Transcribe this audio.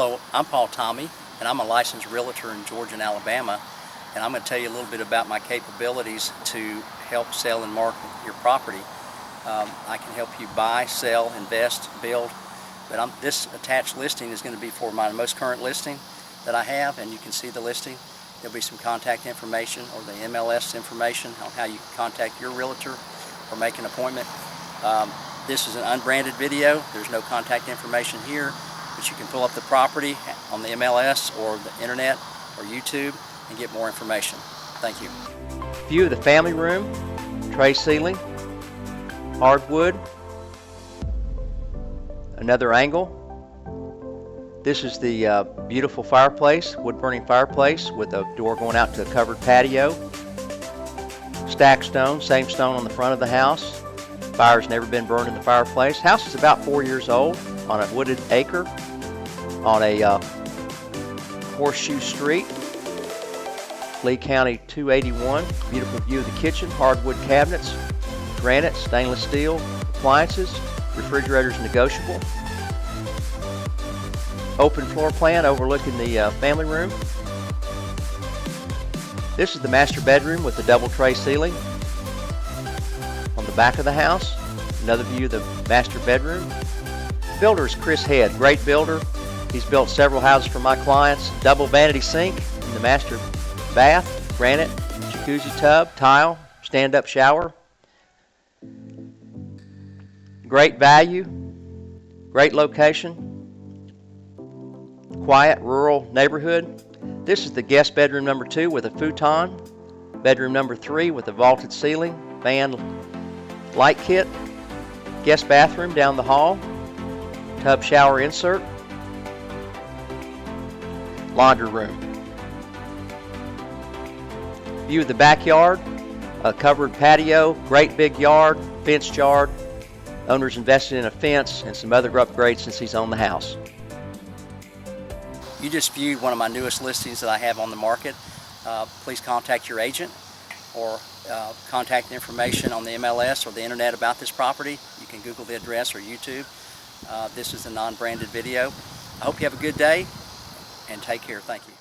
Hello, I'm Paul Tommy, and I'm a licensed realtor in Georgia and Alabama, and I'm going to tell you a little bit about my capabilities to help sell and market your property. I can help you buy, sell, invest, build, but this attached listing is going to be for my most current listing that I have, and you can see the listing. There'll be some contact information or the MLS information on how you can contact your realtor or make an appointment. This is an unbranded video. There's no contact information here, but you can pull up the property on the MLS or the internet or YouTube and get more information. Thank you. View of the family room, tray ceiling, hardwood, another angle. This is the beautiful fireplace, wood-burning fireplace with a door going out to a covered patio. Stacked stone, same stone on the front of the house. Fire's never been burned in the fireplace. House is about 4 years old on a wooded acre on a horseshoe street. Lee County 281. Beautiful view of the kitchen, hardwood cabinets, granite, stainless steel, appliances, refrigerator's negotiable. Open floor plan overlooking the family room. This is the master bedroom with the double tray ceiling. On the back of the house, another view of the master bedroom. Builder is Chris Head, great builder. He's built several houses for my clients. Double vanity sink in the master bath, granite, jacuzzi tub, tile, stand-up shower. Great value, great location, quiet rural neighborhood. This is the guest bedroom number 2 with a futon, bedroom number 3 with a vaulted ceiling, fan light kit, guest bathroom down the hall, tub shower insert, laundry room. View of the backyard, a covered patio, great big yard, fenced yard. Owner's invested in a fence and some other upgrades since he's owned the house. You just viewed one of my newest listings that I have on the market. Please contact your agent or contact information on the MLS or the internet about this property. You can Google the address or YouTube. This is a non-branded video. I hope you have a good day and take care. Thank you.